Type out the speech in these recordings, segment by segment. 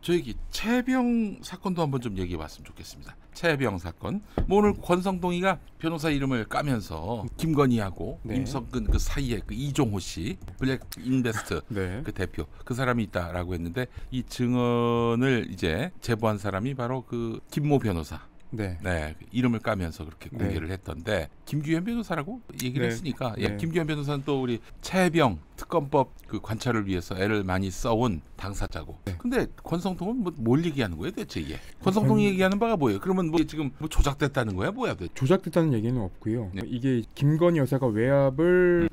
저 얘기 최혜병 사건도 한번 좀 얘기해봤으면 좋겠습니다. 최혜병 사건. 뭐 오늘 권성동이가 변호사 이름을 까면서 김건희하고 네. 임성근 그 사이에 그 이종호 씨 블랙 인베스트 네. 그 대표 그 사람이 있다라고 했는데 이 증언을 이제 제보한 사람이 바로 그 김모 변호사. 네. 네, 이름을 까면서 그렇게 네. 공개를 했던데 김규현 변호사라고 얘기를 네. 했으니까 네. 김규현 변호사는 또 우리 최혜병 특검법 그 관찰을 위해서 애를 많이 써온 당사자고. 네. 근데 권성동은 뭘 얘기하는 거예요, 대체 이게? 권성동이 얘기하는 바가 뭐예요? 그러면 뭐 지금 뭐 조작됐다는 거야, 뭐야? 도대체? 조작됐다는 얘기는 없고요. 네. 이게 김건희 여사가 외압을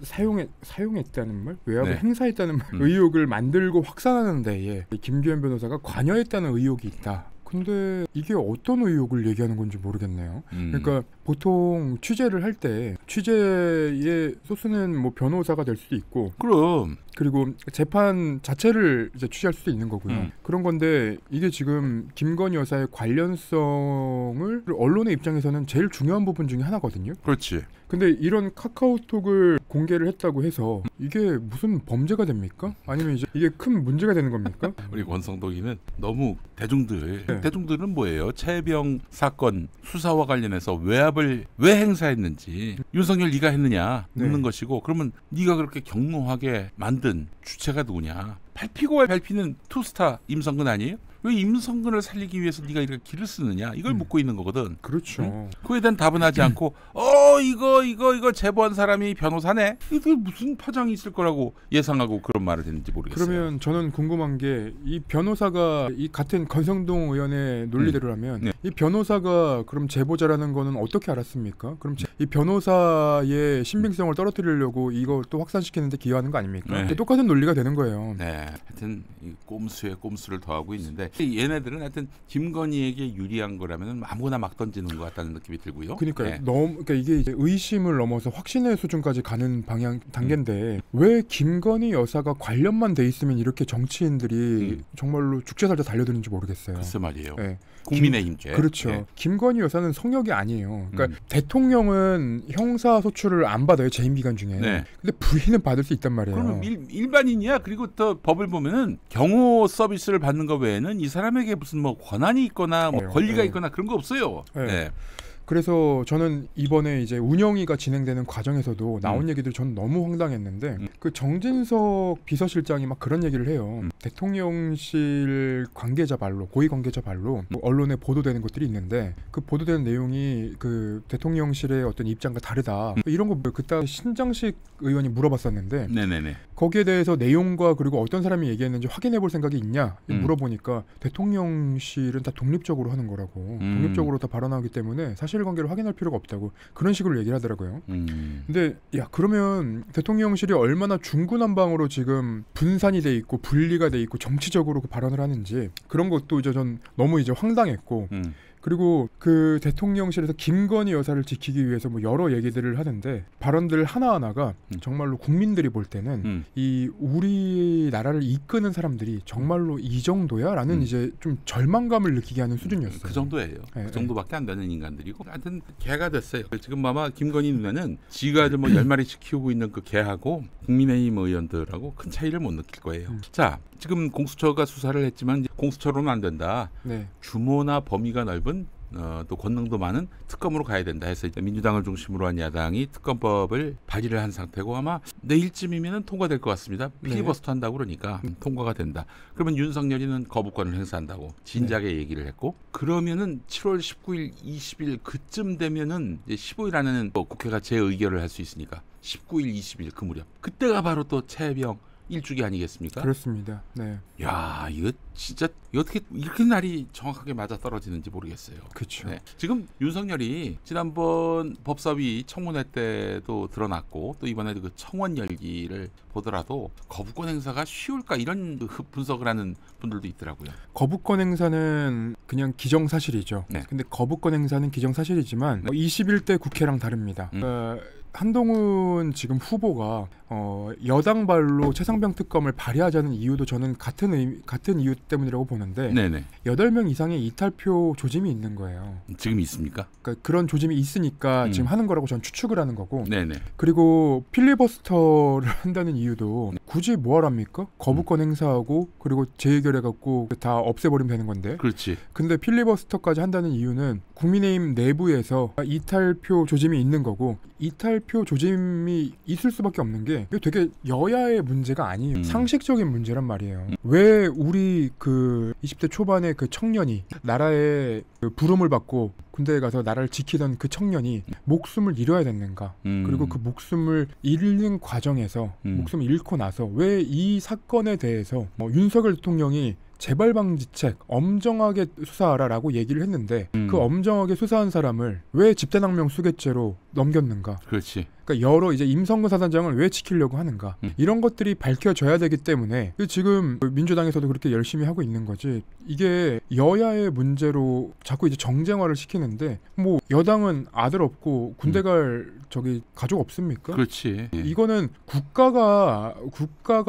사용했다는 말, 외압을 네. 행사했다는 말, 의혹을 만들고 확산하는 데에 김규현 변호사가 관여했다는 의혹이 있다. 근데 이게 어떤 의혹을 얘기하는 건지 모르겠네요. 그러니까 보통 취재를 할 때 취재의 소스는 뭐 변호사가 될 수도 있고, 그럼 그리고 재판 자체를 이제 취재할 수도 있는 거고요. 그런 건데 이게 지금 김건희 여사의 관련성을 언론의 입장에서는 제일 중요한 부분 중에 하나거든요. 그렇지. 근데 이런 카카오톡을 공개를 했다고 해서 이게 무슨 범죄가 됩니까? 아니면 이제 이게 큰 문제가 되는 겁니까? 우리 권성동이는 너무 대중들은 뭐예요? 최혜병 사건 수사와 관련해서 외압을 왜 행사했는지 윤석열 네가 했느냐 묻는 네. 것이고, 그러면 네가 그렇게 경로하게 만든 주체가 누구냐? 밟히고 밟히는 투스타 임성근 아니에요? 왜 임성근을 살리기 위해서 네가 이렇게 길을 쓰느냐? 이걸 묻고 있는 거거든. 그렇죠. 응? 그에 대한 답은 하지 않고 이거 제보한 사람이 변호사네? 이게 무슨 파장이 있을 거라고 예상하고 그런 말을 했는지 모르겠어요. 그러면 저는 궁금한 게 이 변호사가 이 같은 권성동 의원의 논리대로라면 네. 이 변호사가 그럼 제보자라는 거는 어떻게 알았습니까? 그럼 이 변호사의 신빙성을 떨어뜨리려고 이걸 또 확산시키는데 기여하는 거 아닙니까? 네. 똑같은 논리가 되는 거예요. 네, 하여튼 이 꼼수에 꼼수를 더하고 있는데 얘네들은 하여튼 김건희에게 유리한 거라면 아무거나 막 던지는 것 같다는 느낌이 들고요. 그러니까 그러니까 이게 이제 의심을 넘어서 확신의 수준까지 가는 방향 단계인데 왜 김건희 여사가 관련만 돼 있으면 이렇게 정치인들이 정말로 죽자살자 달려드는지 모르겠어요. 글쎄 말이에요. 네. 국민의힘죄. 그렇죠. 네. 김건희 여사는 성역이 아니에요. 그러니까 대통령은 형사 소출을 안 받아요, 재임 기간 중에. 네. 근데 부인은 받을 수 있단 말이에요. 그러면 일반인이야. 그리고 또 법을 보면은 경호 서비스를 받는 것 외에는 이 사람에게 무슨 뭐 권한이 있거나 뭐 권리가 있거나 그런 거 없어요. 네. 네. 그래서 저는 이번에 이제 운영위가 진행되는 과정에서도 나온 얘기들 전 너무 황당했는데 그 정진석 비서실장이 막 그런 얘기를 해요. 대통령실 관계자 발로, 고위 관계자 발로 뭐 언론에 보도되는 것들이 있는데 그 보도되는 내용이 그 대통령실의 어떤 입장과 다르다. 이런 거 그때 신장식 의원이 물어봤었는데 네네네. 거기에 대해서 내용과 그리고 어떤 사람이 얘기했는지 확인해 볼 생각이 있냐 물어보니까 대통령실은 다 독립적으로 하는 거라고. 독립적으로 다 발언하기 때문에 사실관계를 확인할 필요가 없다고 그런 식으로 얘기를 하더라고요. 근데 야 그러면 대통령실이 얼마나 중구난방으로 지금 분산이 돼 있고 분리가 돼 있고 정치적으로 그 발언을 하는지 그런 것도 이제 전 너무 이제 황당했고 그리고 그 대통령실에서 김건희 여사를 지키기 위해서 뭐 여러 얘기들을 하는데 발언들 하나하나가 정말로 국민들이 볼 때는 이 우리나라를 이끄는 사람들이 정말로 이 정도야? 라는 이제 좀 절망감을 느끼게 하는 수준이었어요. 그 정도예요. 네, 그 정도밖에 안 되는 인간들이고 하여튼 개가 됐어요. 지금 아마 김건희 누나는 지가 뭐 10마리씩 키우고 있는 그 개하고 국민의힘 의원들하고 큰 차이를 못 느낄 거예요. 자, 지금 공수처가 수사를 했지만 공수처로는 안 된다. 네. 규모나 범위가 넓은 또 권능도 많은 특검으로 가야 된다 해서 이제 민주당을 중심으로 한 야당이 특검법을 발의를 한 상태고 아마 내일쯤이면 통과될 것 같습니다. 필리버스터 한다고 그러니까 통과가 된다. 그러면 윤석열이는 거부권을 행사한다고 진작에 얘기를 했고 그러면은 7월 19일, 20일 그쯤 되면은 이제 15일 안에는 뭐 국회가 재의결을 할 수 있으니까 19일, 20일 그 무렵 그때가 바로 또 최혜병 일주기 아니겠습니까? 그렇습니다. 네. 야, 이거 진짜 어떻게 이렇게 날이 정확하게 맞아 떨어지는지 모르겠어요. 그렇죠. 네. 지금 윤석열이 지난번 법사위 청문회 때도 드러났고 또 이번에도 그 청원 열기를 보더라도 거부권 행사가 쉬울까 이런 분석을 하는 분들도 있더라고요. 거부권 행사는 그냥 기정사실이죠. 네. 근데 거부권 행사는 기정사실이지만 21대 국회랑 다릅니다. 한동훈 지금 후보가 여당발로 최상병 특검을 발의하자는 이유도 저는 같은 이유 때문이라고 보는데 네네. 8명 이상의 이탈표 조짐이 있는 거예요. 지금 있습니까? 그러니까 그런 조짐이 있으니까 지금 하는 거라고 저는 추측을 하는 거고. 네네. 그리고 필리버스터를 한다는 이유도 굳이 뭐하랍니까? 거부권 행사하고 그리고 재의결해갖고 다 없애버리면 되는 건데. 그렇지. 근데 필리버스터까지 한다는 이유는 국민의힘 내부에서 이탈표 조짐이 있는 거고, 이탈표 조짐이 있을 수밖에 없는 게 이게 되게 여야의 문제가 아니에요. 상식적인 문제란 말이에요. 왜 우리 그 20대 초반의 그 청년이 나라의 그 부름을 받고 군대에 가서 나라를 지키던 그 청년이 목숨을 잃어야 됐는가? 그리고 그 목숨을 잃는 과정에서 목숨을 잃고 나서 왜 이 사건에 대해서 윤석열 대통령이 재발방지책 엄정하게 수사하라라고 얘기를 했는데 그 엄정하게 수사한 사람을 왜 집단항명 수괴죄로 넘겼는가? 그렇지. 그러니까 여러 이제 임성근 사단장을 왜 지키려고 하는가? 이런 것들이 밝혀져야 되기 때문에 지금 민주당에서도 그렇게 열심히 하고 있는 거지. 이게 여야의 문제로 자꾸 이제 정쟁화를 시키는데 뭐 여당은 아들 없고 군대 갈 저기 가족 없습니까? 그렇지. 이거는 국가가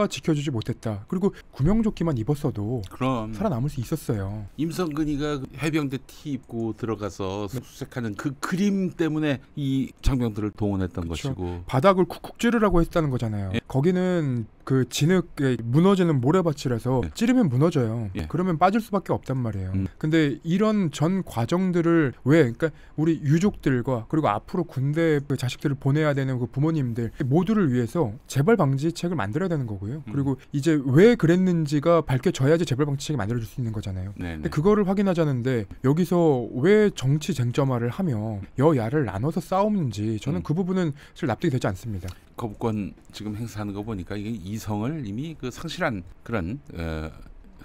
지켜주지 못했다. 그리고 구명조끼만 입었어도 그럼 살아남을 수 있었어요. 임성근이가 해병대 티 입고 들어가서 수색하는 그 그림 때문에 이 장병들을 동원했던 그쵸. 것이고 바닥을 쿡쿡 찌르라고 했다는 거잖아요. 예. 거기는 그 진흙에 무너지는 모래밭이라서 예. 찌르면 무너져요. 예. 그러면 빠질 수밖에 없단 말이에요. 근데 이런 전 과정들을 왜 그러니까 우리 유족들과 그리고 앞으로 군대 그 자식들을 보내야 되는 그 부모님들 모두를 위해서 재발 방지책을 만들어야 되는 거고요. 그리고 이제 왜 그랬는지가 밝혀져야지 재발 방지책이 만들어질 수 있는 거잖아요. 네네. 근데 그거를 확인하자는데 여기서 왜 정치 쟁점화를 하며 여야를 나눠서 싸우는지 저는 그 부분은 사실 납득이 되지 않습니다. 거부권 지금 행사하는 거 보니까 이게 이성을 이미 그 상실한 그런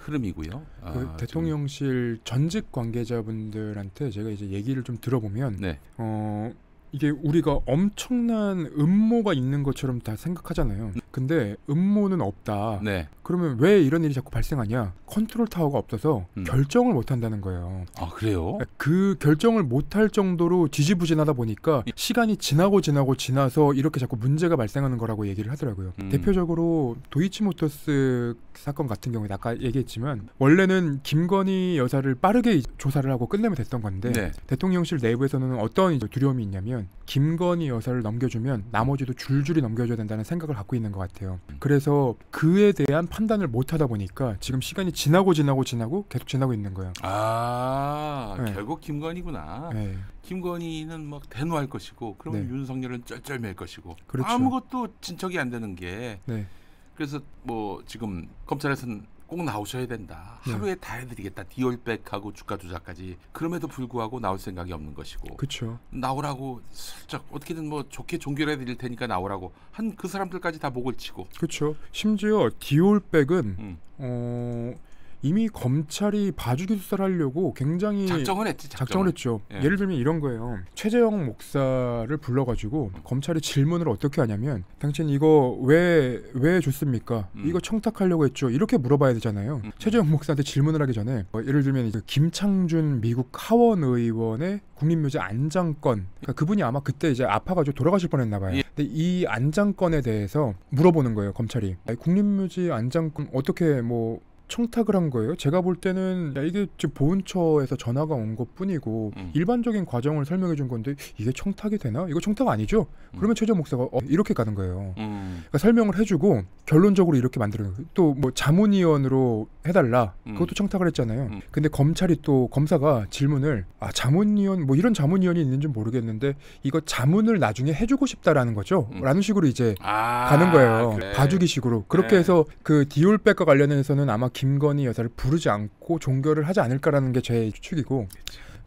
흐름이고요. 그 대통령실 전직 관계자분들한테 제가 이제 얘기를 좀 들어보면 네. 이게 우리가 엄청난 음모가 있는 것처럼 다 생각하잖아요. 근데 음모는 없다. 네. 그러면 왜 이런 일이 자꾸 발생하냐? 컨트롤 타워가 없어서 결정을 못 한다는 거예요. 아 그래요? 그 결정을 못할 정도로 지지부진하다 보니까 시간이 지나서 이렇게 자꾸 문제가 발생하는 거라고 얘기를 하더라고요. 대표적으로 도이치모터스 사건 같은 경우에 아까 얘기했지만 원래는 김건희 여사를 빠르게 조사를 하고 끝내면 됐던 건데 네. 대통령실 내부에서는 어떤 두려움이 있냐면 김건희 여사를 넘겨주면 나머지도 줄줄이 넘겨줘야 된다는 생각을 갖고 있는 것 같아요. 그래서 그에 대한 판단을 못하다 보니까 지금 시간이 지나고 계속 지나고 있는 거예요. 아 네. 결국 김건희구나. 네. 김건희는 막 대노할 것이고 그러면 네. 윤석열은 쩔쩔맬 것이고 그렇죠. 아무것도 진척이 안 되는 게 네. 그래서 뭐 지금 검찰에서는 꼭 나오셔야 된다. 네. 하루에 다 해드리겠다. 디올백하고 주가 조작까지. 그럼에도 불구하고 나올 생각이 없는 것이고. 그렇죠. 나오라고 살짝 어떻게든 뭐 좋게 종결해 드릴 테니까 나오라고 한 그 사람들까지 다 목을 치고. 그렇죠. 심지어 디올백은 이미 검찰이 봐주기 수사를 하려고 굉장히 작정을 했지. 작정을 했죠. 예. 예를 들면 이런 거예요. 최재형 목사를 불러가지고 검찰이 질문을 어떻게 하냐면 당신 이거 왜 줬습니까? 이거 청탁하려고 했죠. 이렇게 물어봐야 되잖아요. 최재형 목사한테 질문을 하기 전에 예를 들면 이제 김창준 미국 하원 의원의 국립묘지 안장건 그러니까 그분이 아마 그때 이제 아파가지고 돌아가실 뻔했나 봐요. 예. 근데 이 안장건에 대해서 물어보는 거예요. 검찰이. 국립묘지 안장건 어떻게 뭐 청탁을 한 거예요. 제가 볼 때는 이게 지금 보훈처에서 전화가 온 것뿐이고 일반적인 과정을 설명해 준 건데 이게 청탁이 되나? 이거 청탁 아니죠? 그러면 최재형 목사가 이렇게 가는 거예요. 그러니까 설명을 해주고 결론적으로 이렇게 만들어요. 또 뭐 자문위원으로 해달라. 그것도 청탁을 했잖아요. 근데 검찰이 또 검사가 질문을 자문위원 뭐 이런 자문위원이 있는지 모르겠는데 이거 자문을 나중에 해주고 싶다라는 거죠. 라는 식으로 이제 가는 거예요. 그래. 봐주기 식으로. 그렇게 네. 해서 그 디올백과 관련해서는 아마 김건희 여사를 부르지 않고 종결을 하지 않을까라는 게 제 추측이고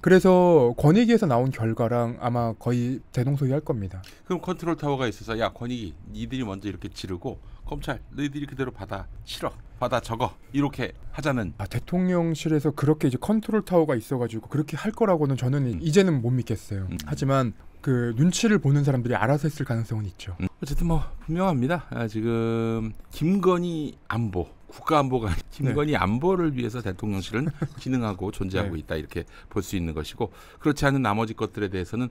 그래서 권익위에서 나온 결과랑 아마 거의 대동소이할 겁니다. 그럼 컨트롤 타워가 있어서 야 권익위 니들이 먼저 이렇게 지르고 검찰 너희들이 그대로 받아 실어 받아 적어 이렇게 하자는. 대통령실에서 그렇게 이제 컨트롤 타워가 있어가지고 그렇게 할 거라고는 저는 이제는 못 믿겠어요. 하지만 그 눈치를 보는 사람들이 알아서 했을 가능성은 있죠. 어쨌든 뭐 분명합니다. 지금 김건희 안보 국가안보가 김건희 안보를 위해서 대통령실은 기능하고 존재하고 네. 있다 이렇게 볼 수 있는 것이고 그렇지 않은 나머지 것들에 대해서는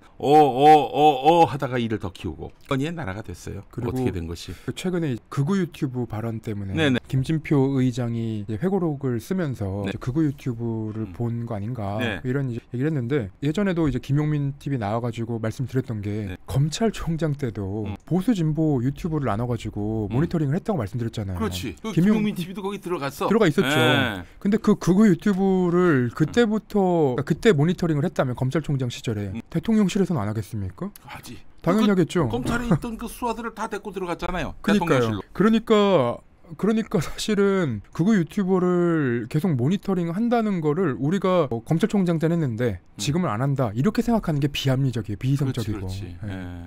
하다가 일을 더 키우고 김건희의 나라가 됐어요. 그리고 어떻게 된 것이. 최근에 극우 유튜브 발언 때문에 네네. 김진표 의장이 이제 회고록을 쓰면서 네. 극우 유튜브를 본 거 아닌가 네. 이런 이제 얘기를 했는데 예전에도 이제 김용민 TV 나와가지고 말씀드렸던 게 네. 검찰총장 때도 보수 진보 유튜브를 나눠가지고 모니터링을 했다고 말씀드렸잖아요. 그렇지. 김용- 김용민 TV도 거기 들어갔어. 들어가 있었죠. 예. 근데 그 극우 유튜브를 그때부터 그때 모니터링을 했다면 검찰총장 시절에 대통령실에서는 안 하겠습니까? 하지. 당연히 하겠죠. 검찰에 있던 그 수사들을 다 데리고 들어갔잖아요. 그러니까요. 대통령실로. 그러니까 사실은 극우 유튜버를 계속 모니터링 한다는 거를 우리가 검찰총장 때는 했는데 지금은 안 한다 이렇게 생각하는 게 비합리적이에요. 비이성적이고. 그렇지. 예. 예.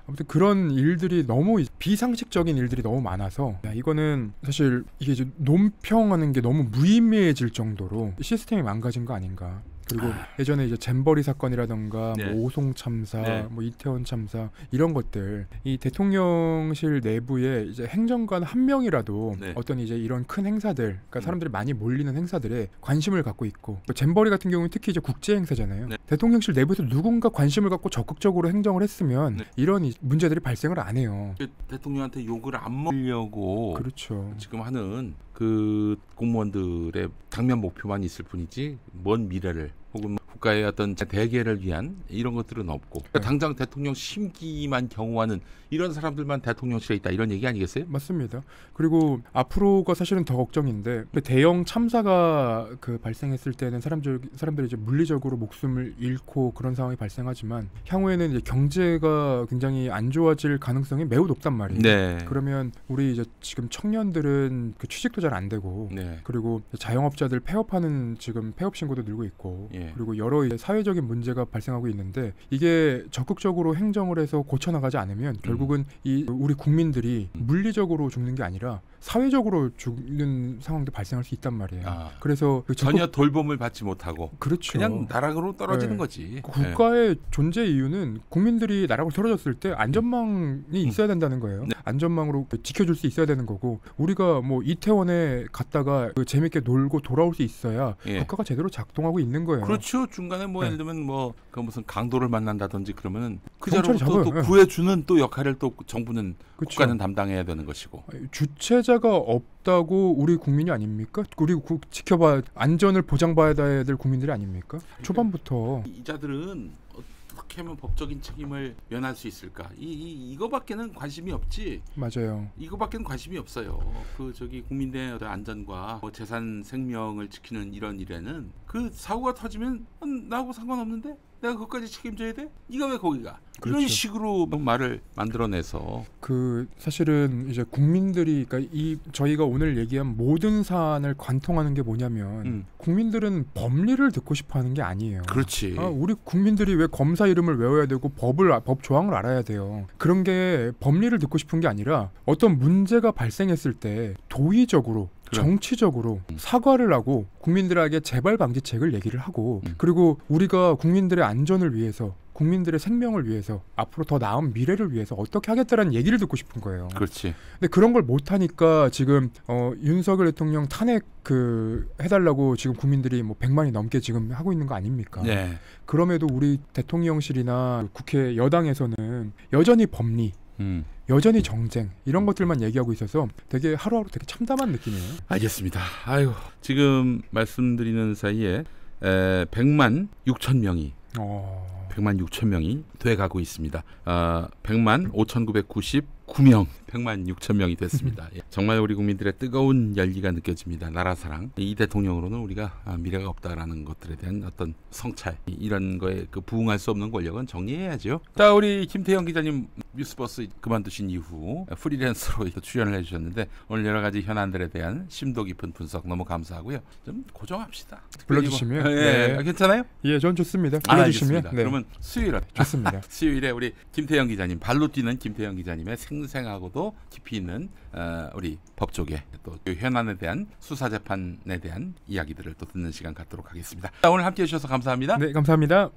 아무튼 그런 일들이 너무 비상식적인 일들이 너무 많아서 이거는 사실 이게 이제 논평하는 게 너무 무의미해질 정도로 시스템이 망가진 거 아닌가. 그리고 예전에 이제 잼버리 사건이라던가 네. 뭐 오송 참사, 네. 뭐 이태원 참사 이런 것들 이 대통령실 내부에 이제 행정관 한 명이라도 네. 어떤 이제 이런 큰 행사들, 그러니까 사람들이 많이 몰리는 행사들에 관심을 갖고 있고 뭐 잼버리 같은 경우는 특히 이제 국제 행사잖아요. 네. 대통령실 내부에서 누군가 관심을 갖고 적극적으로 행정을 했으면 네. 이런 문제들이 발생을 안 해요. 대통령한테 욕을 안 먹으려고 그렇죠. 지금 하는 그 공무원들의 당면 목표만 있을 뿐이지 먼 미래를 혹은 국가의 어떤 대계를 위한 이런 것들은 없고 네. 당장 대통령 심기만 경호하는 이런 사람들만 대통령실에 있다 이런 얘기 아니겠어요? 맞습니다. 그리고 앞으로가 사실은 더 걱정인데 대형 참사가 그 발생했을 때는 사람들이 이제 물리적으로 목숨을 잃고 그런 상황이 발생하지만 향후에는 이제 경제가 굉장히 안 좋아질 가능성이 매우 높단 말이에요. 네. 그러면 우리 이제 지금 청년들은 그 취직도 잘 안 되고 네. 그리고 자영업자들 폐업하는 지금 폐업 신고도 늘고 있고 예. 그리고 여러 이제 사회적인 문제가 발생하고 있는데 이게 적극적으로 행정을 해서 고쳐나가지 않으면 결국은 이 우리 국민들이 물리적으로 죽는 게 아니라 사회적으로 죽는 상황도 발생할 수 있단 말이에요. 아, 그래서 그 전혀 돌봄을 받지 못하고 그렇죠. 그냥 나락으로 떨어지는 네. 거지. 국가의 존재 이유는 국민들이 나락으로 떨어졌을 때 안전망이 있어야 된다는 거예요. 네. 안전망으로 지켜줄 수 있어야 되는 거고 우리가 뭐 이태원에 갔다가 그 재밌게 놀고 돌아올 수 있어야 예. 국가가 제대로 작동하고 있는 거예요. 그렇죠. 중간에 뭐 네. 예를 들면 뭐 그 무슨 강도를 만난다든지 그러면은 그 경찰이 자로부터 또 잡아요. 네. 구해주는 또 역할을 또 정부는 그렇죠. 국가는 담당해야 되는 것이고. 주체자가 없다고 우리 국민이 아닙니까? 우리 지켜봐 안전을 보장받아야 될 국민들이 아닙니까? 초반부터 이자들은 어떻게 하면 법적인 책임을 면할 수 있을까? 이거밖에는 관심이 없지. 맞아요. 이거밖에는 관심이 없어요. 그 저기 국민의 어떤 안전과 뭐 재산 생명을 지키는 이런 일에는 그 사고가 터지면 나하고 상관없는데 내가 그것까지 책임져야 돼? 네가 왜 거기 가? 이런 그렇죠. 식으로 말을 만들어내서 그 사실은 이제 국민들이 그러니까 이 저희가 오늘 얘기한 모든 사안을 관통하는 게 뭐냐면 국민들은 법리를 듣고 싶어하는 게 아니에요. 그렇지. 우리 국민들이 왜 검사 이름을 외워야 되고 법 조항을 알아야 돼요. 그런 게 법리를 듣고 싶은 게 아니라 어떤 문제가 발생했을 때 도의적으로 정치적으로 사과를 하고 국민들에게 재발 방지책을 얘기를 하고 그리고 우리가 국민들의 안전을 위해서 국민들의 생명을 위해서 앞으로 더 나은 미래를 위해서 어떻게 하겠다라는 얘기를 듣고 싶은 거예요. 그렇지. 근데 그런 걸 못 하니까 지금 윤석열 대통령 탄핵 해달라고 지금 국민들이 뭐 100만이 넘게 지금 하고 있는 거 아닙니까? 네. 그럼에도 우리 대통령실이나 국회 여당에서는 여전히 법리 여전히 정쟁 이런 것들만 얘기하고 있어서 되게 하루하루 되게 참담한 느낌이에요. 알겠습니다. 아유, 지금 말씀드리는 사이에 100만 6천 명이 100만 6천 명이 돼가고 있습니다. 100만 5,999명, 100만 6천 명이 됐습니다. 예. 정말 우리 국민들의 뜨거운 열기가 느껴집니다. 나라 사랑. 이 대통령으로는 우리가 미래가 없다라는 것들에 대한 어떤 성찰, 이런 거에 그 부응할 수 없는 권력은 정리해야죠. 자, 우리 김태형 기자님 뉴스버스 그만두신 이후 프리랜서로 출연을 해주셨는데 오늘 여러 가지 현안들에 대한 심도 깊은 분석 너무 감사하고요. 좀 고정합시다. 불러주시면 예, 네. 괜찮아요? 예, 전 좋습니다. 알겠습니다. 불러주시면 그러면 수요일 좋습니다. 수요일에 우리 김태형 기자님 발로 뛰는 김태형 기자님의 생생하고도 깊이 있는 우리 법조계 또 현안에 대한 수사 재판에 대한 이야기들을 또 듣는 시간 갖도록 하겠습니다. 자, 오늘 함께해 주셔서 감사합니다. 네, 감사합니다.